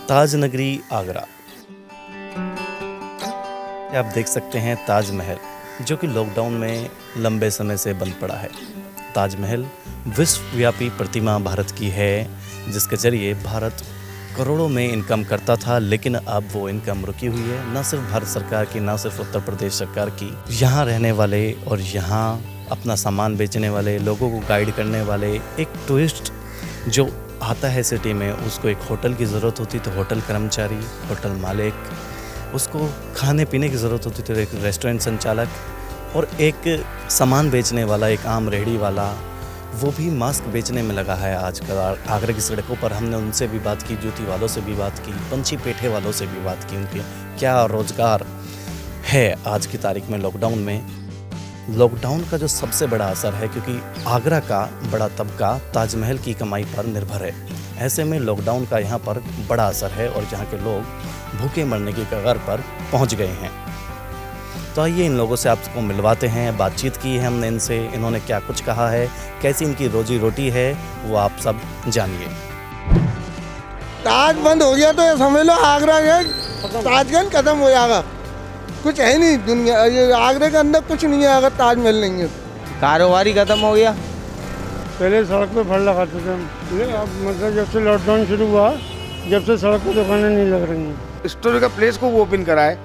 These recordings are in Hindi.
ताज नगरी आगरा। आप देख सकते हैं ताजमहल, जो कि लॉकडाउन में लंबे समय से बंद पड़ा है। ताजमहल विश्वव्यापी प्रतिमा भारत की है, जिसके जरिए भारत करोड़ों में इनकम करता था, लेकिन अब वो इनकम रुकी हुई है। न सिर्फ भारत सरकार की, न सिर्फ उत्तर प्रदेश सरकार की, यहाँ रहने वाले और यहाँ अपना सामान बेचने वाले, लोगों को गाइड करने वाले, एक टूरिस्ट जो आता है सिटी में, उसको एक होटल की ज़रूरत होती तो होटल कर्मचारी, होटल मालिक, उसको खाने पीने की ज़रूरत होती तो एक रेस्टोरेंट संचालक, और एक सामान बेचने वाला, एक आम रेहड़ी वाला, वो भी मास्क बेचने में लगा है आजकल आगरा की सड़कों पर। हमने उनसे भी बात की, जूती वालों से भी बात की, पंछी पेठे वालों से भी बात की, उनके क्या रोज़गार है आज की तारीख में लॉकडाउन में। लॉकडाउन का जो सबसे बड़ा असर है, क्योंकि आगरा का बड़ा तबका ताजमहल की कमाई पर निर्भर है, ऐसे में लॉकडाउन का यहाँ पर बड़ा असर है और यहाँ के लोग भूखे मरने की कगार पर पहुँच गए हैं। तो आइए इन लोगों से आपको मिलवाते हैं, बातचीत की है हमने इनसे, इन्होंने क्या कुछ कहा है, कैसी इनकी रोजी रोटी है, वो आप सब जानिए। ताज बंद हो गया तो ये समझ लो आगरा के ताजगंज खत्म हो जाएगा। कुछ है नहीं दुनिया, ये आगरे के अंदर कुछ नहीं है अगर ताजमहल नहीं है। कारोबारी खत्म हो गया। पहले सड़क पे फल लगाते थे हम, अब मतलब जब से लॉकडाउन शुरू हुआ, जब से सड़क पे दुकानें नहीं लग रही हैं। हिस्टोरिकल प्लेस को वो ओपन कराए,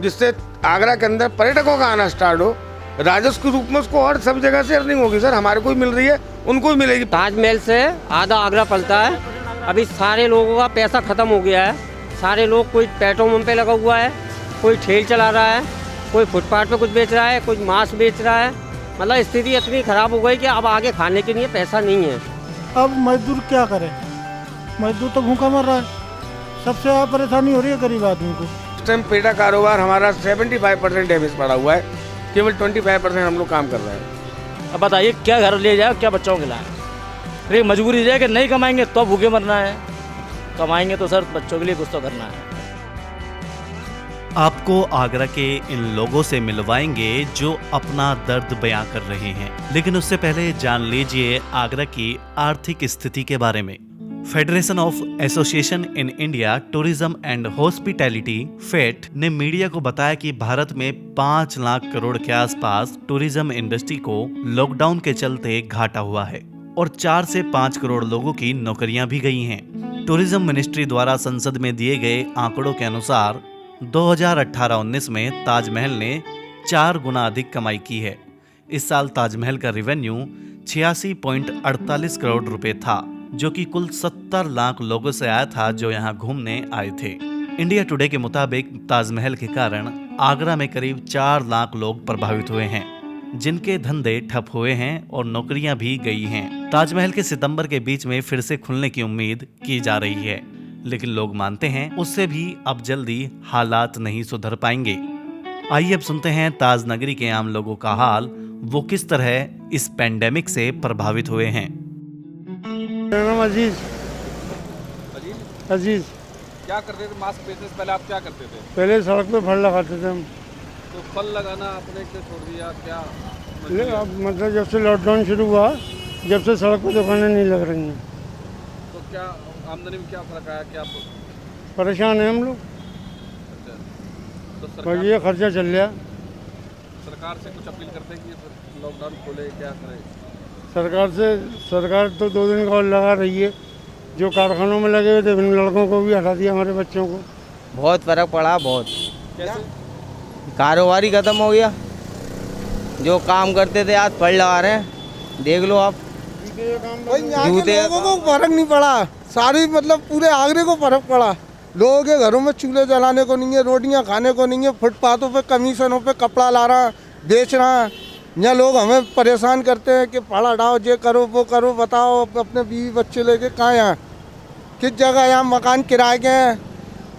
जिससे आगरा के अंदर पर्यटकों का आना स्टार्ट हो, राजस्व के रूप में उसको और सब जगह से अर्निंग होगी। सर हमारे को भी मिल रही है, उनको भी मिलेगी। ताजमहल से आधा आगरा पलता है। अभी सारे लोगों का पैसा खत्म हो गया है। सारे लोग, कोई पेट्रोल पंप पे लगा हुआ है, कोई ठेल चला रहा है, कोई फुटपाथ पे कुछ बेच रहा है, कोई मांस बेच रहा है। मतलब स्थिति इतनी खराब हो गई कि अब आगे खाने के लिए पैसा नहीं है। अब मजदूर क्या करे, मजदूर तो भूखा मर रहा है। सबसे ज़्यादा परेशानी हो रही है गरीब आदमी को। इस टाइम पेटा कारोबार हमारा 75% डैमेज पड़ा हुआ है, केवल 25% हम लोग काम कर रहे हैं। अब बताइए क्या घर ले जाए, क्या बच्चों को खिलाएं। फिर एक मजबूरी है कि नहीं कमाएंगे तो भूखे मरना है, कमाएंगे तो सर बच्चों के लिए कुछ तो करना है। आपको आगरा के इन लोगों से मिलवाएंगे जो अपना दर्द बयां कर रहे हैं, लेकिन उससे पहले जान लीजिए आगरा की आर्थिक स्थिति के बारे में। Federation of association in India tourism and hospitality फेट ने मीडिया को बताया कि भारत में 5 लाख करोड़ के आसपास टूरिज्म इंडस्ट्री को लॉकडाउन के चलते घाटा हुआ है और 4 से 5 करोड़ लोगों की नौकरियां भी गई हैं। टूरिज्म मिनिस्ट्री द्वारा संसद में दिए गए आंकड़ों के अनुसार 2018-19 में ताजमहल ने 4 गुना अधिक कमाई की है। इस साल ताजमहल का रेवेन्यू 86.48 करोड़ रुपए था, जो कि कुल 70 लाख लोगों से आया था जो यहाँ घूमने आए थे। इंडिया टुडे के मुताबिक ताजमहल के कारण आगरा में करीब 4 लाख लोग प्रभावित हुए हैं, जिनके धंधे ठप हुए हैं और नौकरियां भी गई हैं। ताजमहल के सितंबर के बीच में फिर से खुलने की उम्मीद की जा रही है, लेकिन लोग मानते हैं उससे भी अब जल्दी हालात नहीं सुधर पाएंगे। आइए अब सुनते हैं ताज नगरी के आम लोगों का हाल, वो किस तरह इस पेंडेमिक से प्रभावित हुए हैं। मेरा नाम अजीज। अजीज क्या करते थे मास्क बेचने से पहले? आप क्या करते थे? पहले सड़क पे फल लगाते थे हम। तो फल लगाना आपने क्यों छोड़ दिया? क्या अब मतलब जब से लॉकडाउन शुरू हुआ, जब से सड़क पे दुकानें नहीं लग रही हैं। तो क्या आमदनी में क्या फर्क आया? क्या परेशान है हम लोग। अच्छा, तो और ये खर्चा चल रहा। सरकार से कुछ अपील करते हैं कि लॉकडाउन खोले, क्या करें? सरकार तो 2 दिन का और लगा रही है। जो कारखानों में लगे हुए थे उन लड़कों को भी हटा दिया, हमारे बच्चों को। बहुत फर्क पड़ा, बहुत। कैसे? कारोबारी खत्म हो गया। जो काम करते थे आज फल लगा रहे हैं, देख लो आप। यहाँ के लोगों को फर्क नहीं पड़ा, सारी मतलब पूरे आगरे को फर्क पड़ा। लोगों के घरों में चूल्हे जलाने को नहीं है, रोटियां खाने को नहीं है, फुटपाथों पे कमीशनों पे कपड़ा ला रहा, बेच रहा। यहाँ लोग हमें परेशान करते हैं कि फल हटाओ, ये करो वो करो। बताओ अपने बीवी बच्चे लेके कहाँ यहाँ, किस जगह यहाँ मकान किराए के हैं?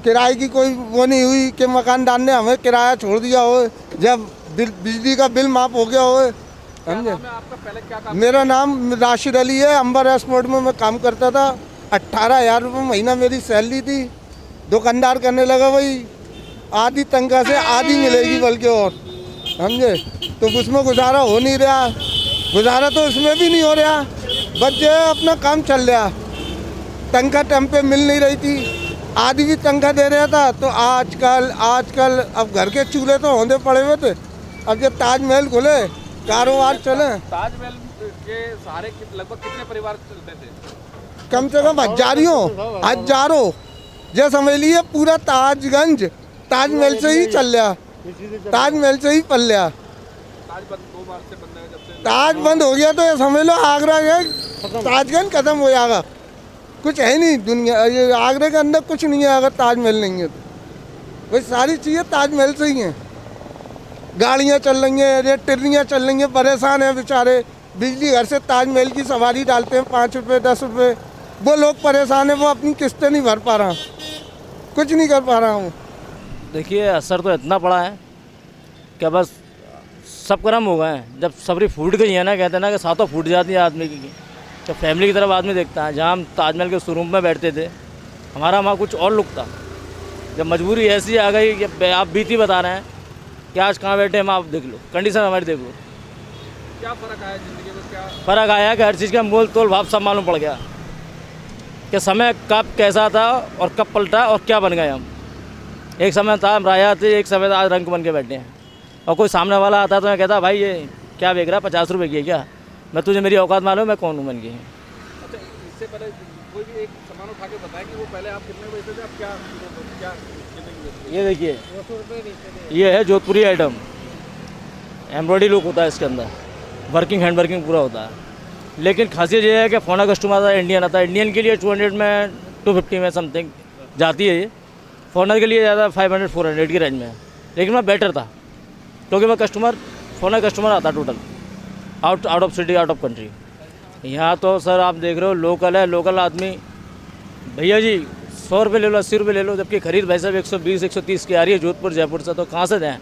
किराए की कोई वो नहीं हुई कि मकानदार ने हमें किराया छोड़ दिया हो जब बिजली का बिल माफ हो गया हो। समझे? मेरा नाम राशिद अली है, अंबर एयरपोर्ट में मैं काम करता था। 18,000 रुपये महीना मेरी सैलरी थी। दुकानदार करने लगा भाई आधी तनख्वाह से आधी मिलेगी बल्कि, और समझे? तो उसमें गुजारा हो नहीं रहा, गुजारा तो उसमें भी नहीं हो रहा। बस जो है अपना काम चल रहा, तनख्वाह टाइम पे मिल नहीं रही थी, आधी भी तनख्वाह दे रहा था। तो आजकल अब घर के चूल्हे तो होंदे पड़े हुए थे, अब ये ताजमहल खुले कारोबार चले। ताजमहल के सहारे लगभग कितने परिवार चलते थे? कम से कम हजारों जो समझ लिए पूरा ताजगंज ताजमहल से ही चल रहा, ताजमहल से ही पल रहा। ताज बंद 2 मार्च से बंद है, जब से ताज बंद हो गया तो ये समझ लो आगरा का ताजगंज खत्म हो जाएगा, कुछ है नहीं दुनिया, ये आगरे के अंदर कुछ नहीं है अगर ताजमहल नहीं है तो। वही सारी चीज़ें ताजमहल से ही हैं। गाड़ियाँ चल रही हैं, रेल ट्रेनियाँ चल रही हैं, परेशान हैं बेचारे। बिजली घर से ताजमहल की सवारी डालते हैं 5 रुपये 10 रुपये, वो लोग परेशान हैं, वो अपनी किस्तें नहीं भर पा रहा, कुछ नहीं कर पा रहा हूँ। देखिए असर तो इतना पड़ा है कि बस सब गर्म हो गए हैं। जब सबरी फूट गई है ना, कहते हैं ना कि सातों फूट जाती है आदमी की। जब फैमिली की तरफ आदमी देखता है, जहाँ हम ताजमहल के शोरूम में बैठते थे, हमारा वहाँ कुछ और लुक था। जब मजबूरी ऐसी आ गई कि आप बीती बता रहे हैं कि आज कहाँ बैठे हम, आप देख लो कंडीशन हमारी, देख लो क्या फ़र्क आया ज़िंदगी में? क्या फ़र्क आया कि हर चीज़ का मोल तोल भाव सब मालूम पड़ गया कि समय कब कैसा था और कब पलटा और क्या बन गए हम। एक समय था हम राजा थे, एक समय था आज रंग बन के बैठे हैं। और कोई सामने वाला आता तो मैं कहता भाई ये क्या बेच रहा है, 50 रुपये की है क्या? मैं तुझे मेरी औकात मालूम, मैं कौन हूँ बन गई। अच्छा, इससे पहले कोई भी एक सामान उठा के बताया कि वो पहले आप कितने बेचते थे, अब क्या कितने की बेचते? ये देखिए, ये है जोधपुरी आइटम, एम्ब्रॉयडरी लुक होता है इसके अंदर, वर्किंग हैंड वर्किंग पूरा होता है। लेकिन खासियत ये है कि फोना कस्टमर आता है, इंडियन आता है। इंडियन के लिए 200 में 250 में समथिंग जाती है ये, फॉरनर के लिए ज़्यादा 500 400 की रेंज में है। लेकिन मैं बेटर था क्योंकि मैं फोनर कस्टमर आता total out of city, out of country. यहाँ तो सर आप देख रहे हो लोकल है, लोकल आदमी भैया जी 100 रुपये ले लो, 80 रुपये ले लो, जबकि खरीद भाई साहब 120 130 की आ रही है जोधपुर जयपुर से, तो कहाँ से दें?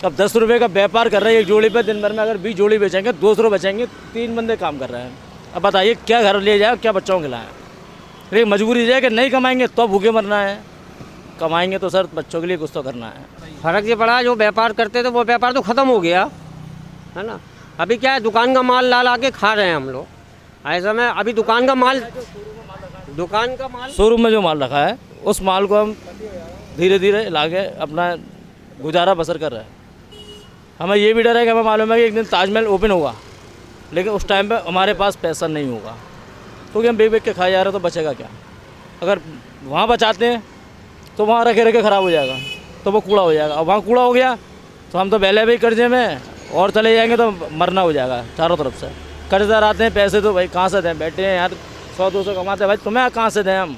अब 10 रुपये का व्यापार कर रहे हैं एक जोड़ी पे, दिन भर में अगर 20 जोड़ी बेचेंगे 200 बचेंगे, 3 बंदे काम कर रहे हैं। अब बताइए क्या घर ले जाए, क्या बच्चों के लाएँ? लेकिन मजबूरी है कि नहीं कमाएंगे तो भूखे मरना है, कमाएंगे तो सर बच्चों के लिए कुछ तो करना है। फर्क ये पड़ा, जो व्यापार करते थे वो व्यापार तो ख़त्म हो गया है ना। अभी क्या है, दुकान का माल ला के खा रहे हैं हम लोग। ऐसा में अभी दुकान का माल शोरूम में जो माल रखा है उस माल को हम धीरे धीरे ला के अपना गुजारा बसर कर रहे हैं। हमें ये भी डर है कि हमें मालूम है कि एक दिन ताजमहल ओपन होगा, लेकिन उस टाइम पे हमारे पास पैसा नहीं होगा, क्योंकि हम बेच के खाए जा रहे हैं, तो बचेगा क्या? अगर वहाँ बचाते हैं तो वहाँ रखे रखे ख़राब हो जाएगा, तो वो कूड़ा हो जाएगा। और वहाँ कूड़ा हो गया तो हम तो पहले भी कर्जे में और चले जाएंगे तो मरना हो जाएगा चारों तरफ से। कर्जदार आते हैं, पैसे तो भाई कहाँ से दें? बैठे हैं यार 100-200 कमाते हैं, भाई तुम्हें कहाँ से दें हम?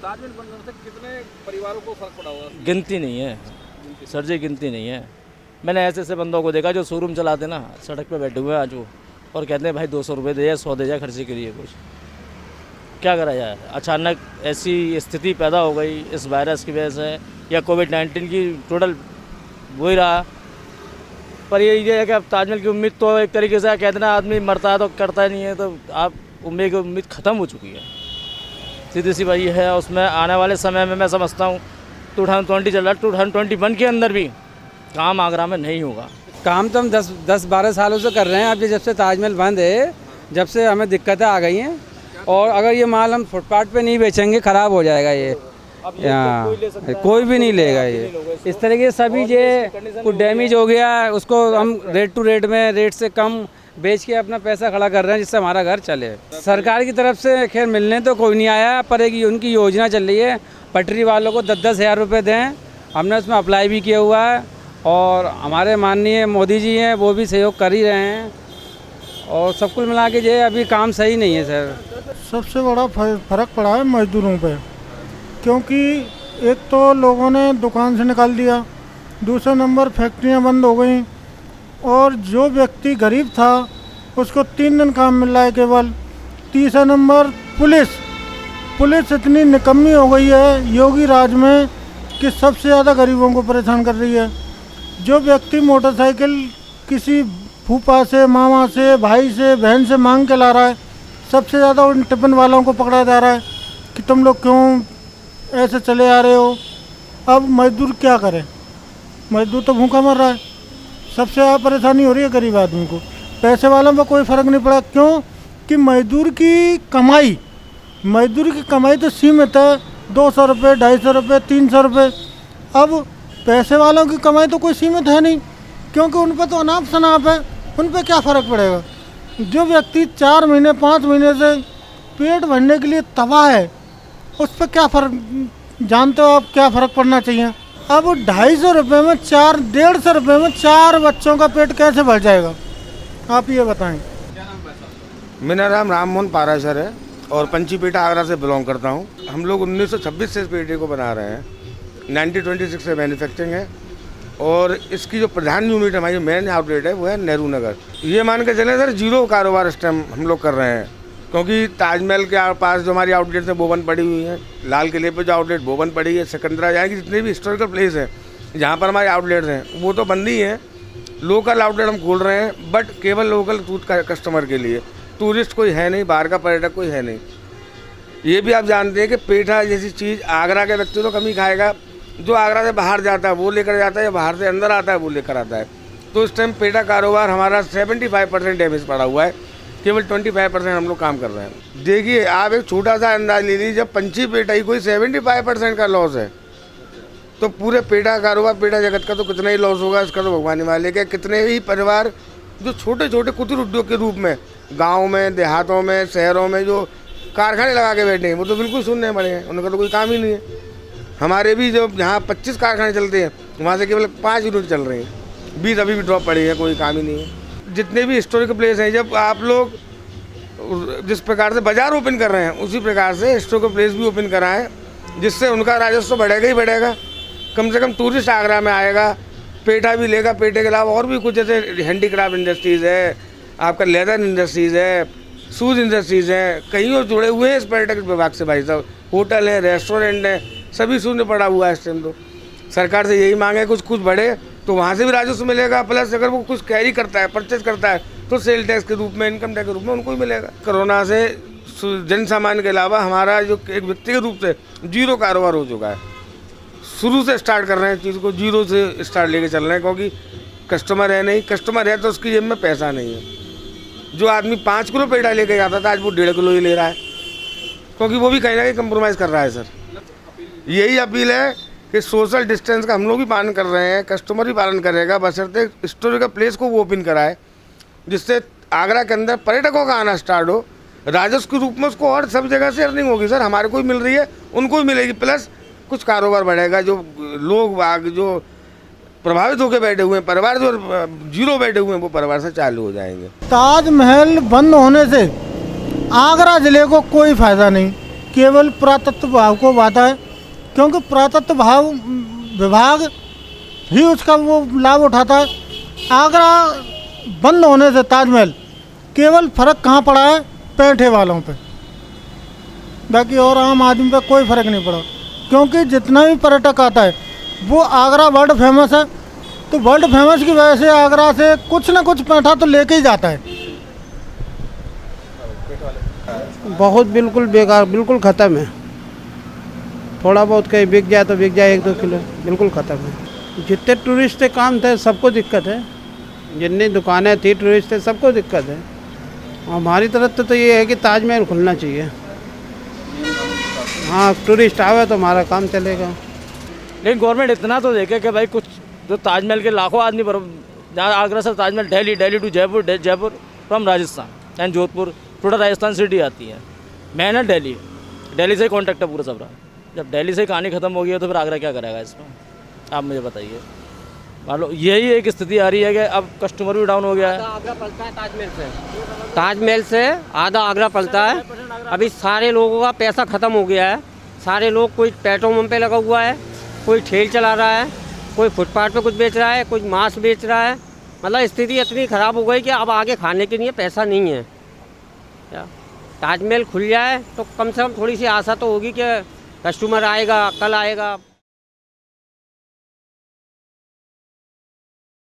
ताजमहल बनने से कितने परिवारों को फर्क पड़ा होगा? गिनती नहीं है सर जी, गिनती नहीं है। मैंने ऐसे ऐसे बंदों को देखा जो शोरूम चलाते ना, सड़क पे बैठे हुए हैं आज वो, और कहते हैं भाई 200 रुपये दे जाए, 100 दे जाए खर्चे के लिए। कुछ क्या करा जाए? अचानक ऐसी स्थिति पैदा हो गई इस वायरस की वजह से, या कोविड-19 की टोटल वो ही रहा। पर ये है कि अब ताजमहल की उम्मीद तो एक तरीके से कहते ना, आदमी मरता है तो करता नहीं है, तो आप उम्मीद ख़त्म हो चुकी है, सीधी सी बात है। उसमें आने वाले समय में मैं समझता हूँ 2020 चल रहा है, 2021 के अंदर भी काम आगरा में नहीं होगा। काम तो हम 10-12 सालों से कर रहे हैं। अब जब से ताजमहल बंद है, जब से हमें दिक्कतें आ गई हैं, और अगर ये माल हम फुटपाथ पे नहीं बेचेंगे ख़राब हो जाएगा ये, कोई भी नहीं लेगा ये। इस तरीके से सभी ये कुछ डैमेज हो गया, उसको हम रेट टू रेट में, रेट से कम बेच के अपना पैसा खड़ा कर रहे हैं, जिससे हमारा घर चले। सरकार की तरफ से खैर मिलने तो कोई नहीं आया, पर एक उनकी योजना चल रही है, पटरी वालों को 10-10 हज़ार रुपये दें। हमने उसमें अप्लाई भी किया हुआ है, और हमारे माननीय मोदी जी हैं वो भी सहयोग कर ही रहे हैं, और सब कुल मिला के ये अभी काम सही नहीं है सर। सबसे बड़ा फ़र्क पड़ा है मजदूरों पे, क्योंकि एक तो लोगों ने दुकान से निकाल दिया, दूसरा नंबर फैक्ट्रियां बंद हो गई, और जो व्यक्ति गरीब था उसको 3 दिन काम मिल रहा है केवल। तीसरा नंबर पुलिस इतनी निकम्मी हो गई है योगी राज में कि सबसे ज़्यादा गरीबों को परेशान कर रही है। जो व्यक्ति मोटरसाइकिल किसी फूफा से, मामा से, भाई से, बहन से मांग के ला रहा है, सबसे ज़्यादा उन टिफिन वालों को पकड़ा जा रहा है कि तुम लोग क्यों ऐसे चले आ रहे हो। अब मजदूर क्या करे? मजदूर तो भूखा मर रहा है। सबसे ज़्यादा परेशानी हो रही है गरीब आदमी को। पैसे वालों पर कोई फ़र्क नहीं पड़ा, क्यों कि मजदूर की कमाई तो सीमित है, 200 रुपये, 250 रुपये, 300 रुपये। अब पैसे वालों की कमाई तो कोई सीमित है नहीं, क्योंकि उन पर तो अनाप शनाप है, उन पर क्या फ़र्क पड़ेगा। जो व्यक्ति 4 महीने 5 महीने से पेट भरने के लिए तबाह है, उस पर क्या फ़र्क, जानते हो आप क्या फ़र्क पड़ना चाहिए। अब 250 रुपये में 150 रुपये में 4 बच्चों का पेट कैसे भर जाएगा, आप ये बताएं। मेरा नाम राम मोहन पाराशर है और पंचीपेटा आगरा से बिलोंग करता हूँ। हम लोग 1926 से इस पेठे को बना रहे हैं, 1926 से मैन्युफैक्चरिंग है और इसकी जो प्रधान यूनिट हमारी मेन आउटलेट है वो है नेहरू नगर। ये मान के चले सर, जीरो कारोबार इस टाइम हम लोग कर रहे हैं, क्योंकि ताजमहल के पास जो हमारी आउटलेट है वो बंद पड़ी हुई है, लाल किले पे जो आउटलेट वो बंद पड़ी है, सिकंदरा जाए कि जितने भी हिस्टोरिकल प्लेस हैं जहाँ पर हमारे आउटलेट्स हैं वो तो बंद ही हैं। लोकल आउटलेट हम खोल रहे हैं, बट केवल लोकल कस्टमर के लिए, टूरिस्ट कोई है नहीं, बाहर का पर्यटक कोई है नहीं। ये भी आप जानते हैं कि पेठा जैसी चीज़ आगरा के व्यक्ति तो कम ही खाएगा, जो आगरा से बाहर जाता है वो लेकर जाता है, या बाहर से अंदर आता है वो लेकर आता है। तो इस टाइम पेठा कारोबार हमारा 75% डैमेज पड़ा हुआ है, केवल 25% हम लोग काम कर रहे हैं। देखिए आप एक छोटा सा अंदाज ले लीजिए, जब पंचीपेटा ही कोई 75% का लॉस है तो पूरे पेठा कारोबार, पेठा जगत का तो कितना ही लॉस होगा, इसका तो भगवान ही मालिक है। कितने ही परिवार जो छोटे छोटे कुटीर उद्योग के रूप में गाँव में, देहातों में, शहरों में जो कारखाने लगा के बैठे हैं वो तो बिल्कुल सुनने पड़े हैं, उनका तो कोई काम ही नहीं है। हमारे भी जो जहाँ 25 कारखाने चलते हैं वहाँ से केवल 5 यूनिट चल रहे हैं, 20 अभी भी ड्रॉप पड़ी है, कोई काम ही नहीं है। जितने भी हिस्टोरिकल प्लेस हैं, जब आप लोग जिस प्रकार से बाज़ार ओपन कर रहे हैं उसी प्रकार से हिस्टोरिकल प्लेस भी ओपन कराएं, जिससे उनका राजस्व बढ़ेगा ही बढ़ेगा। कम से कम टूरिस्ट आगरा में आएगा, पेठा भी लेगा, पेठे के अलावा और भी कुछ जैसे हैंडीक्राफ्ट इंडस्ट्रीज़ है, आपका लेदर इंडस्ट्रीज़ है, शूज़ इंडस्ट्रीज़ हैं, कहीं और जुड़े हुए हैं इस पर्यटक विभाग से भाई साहब। होटल है, रेस्टोरेंट है, सभी शून्य पड़ा हुआ है इस टाइम। तो सरकार से यही मांग है कुछ बढ़े तो वहाँ से भी राजस्व मिलेगा, प्लस अगर वो कुछ कैरी करता है, परचेज करता है तो सेल टैक्स के रूप में, इनकम टैक्स के रूप में उनको ही मिलेगा। कोरोना से जन सामान्य के अलावा हमारा जो एक व्यक्तिगत रूप से जीरो कारोबार हो चुका है। शुरू से स्टार्ट कर रहे हैं चीज़ को, जीरो से स्टार्ट लेके चल रहे हैं, क्योंकि कस्टमर है नहीं, कस्टमर है तो उसकी जेब में पैसा नहीं है। जो आदमी 5 किलो पेठा लेके जाता था आज वो 1.5 किलो ही ले रहा है, क्योंकि वो भी कहीं ना कहीं कंप्रोमाइज़ कर रहा है। सर यही अपील है कि सोशल डिस्टेंस का हम लोग भी पालन कर रहे हैं, कस्टमर भी पालन करेगा, बशर्ते हिस्टोरिकल प्लेस को वो ओपन कराए, जिससे आगरा के अंदर पर्यटकों का आना स्टार्ट हो, राजस्व के रूप में उसको और सब जगह से अर्निंग होगी। सर हमारे को भी मिल रही है, उनको भी मिलेगी, प्लस कुछ कारोबार बढ़ेगा। जो लोग बाग जो प्रभावित होकर बैठे हुए हैं, परिवार जो जीरो बैठे हुए हैं, वो परिवार से चालू हो जाएंगे। ताजमहल बंद होने से आगरा ज़िले को कोई फ़ायदा नहीं, केवल पुरातत्व विभाग को बाधा है, क्योंकि पुरातत्व विभाग ही उसका वो लाभ उठाता है। आगरा बंद होने से ताजमहल केवल फ़र्क कहाँ पड़ा है, पैठे वालों पे, बाकी और आम आदमी पे कोई फ़र्क नहीं पड़ा, क्योंकि जितना भी पर्यटक आता है वो आगरा वर्ल्ड फेमस है, तो वर्ल्ड फेमस की वजह से आगरा से कुछ ना कुछ पैठा तो लेके ही जाता है। बहुत बिल्कुल बेकार, बिल्कुल ख़त्म है। थोड़ा बहुत कहीं बिक जाए तो बिक जाए 1-2 किलो, बिल्कुल ख़त्म है। जितने टूरिस्ट के काम थे सबको दिक्कत है, जितनी दुकानें थी टूरिस्ट थे सबको दिक्कत है। हमारी तरफ तो ये है कि ताजमहल खुलना चाहिए। हाँ, टूरिस्ट आवे तो हमारा काम चलेगा। लेकिन गवर्नमेंट इतना तो देखे कि भाई कुछ जो ताजमहल के लाखों आदमी आगरा से Taj Mahal Delhi to Jaipur from Rajasthan and Jodhpur, total Rajasthan city आती है। मैंने दिल्ली से कॉन्टैक्ट है पूरा सबरा। जब दिल्ली से कहानी ख़त्म हो गई है तो फिर आगरा क्या करेगा इसमें, आप मुझे बताइए। मान लो यही एक स्थिति आ रही है कि अब कस्टमर भी डाउन हो गया है। आगरा पलता है ताजमहल से आधा आगरा पलता है। अभी सारे लोगों का पैसा ख़त्म हो गया है, सारे लोग, कोई पेट्रोल पंप पे लगा हुआ है, कोई ठेल चला रहा है, कोई फुटपाथ पे कुछ बेच रहा है, कोई मांस बेच रहा है। मतलब स्थिति इतनी ख़राब हो गई कि अब आगे खाने के लिए पैसा नहीं है। क्या ताजमहल खुल जाए तो कम से कम थोड़ी सी आशा तो होगी कि कस्टमर आएगा, कल आएगा।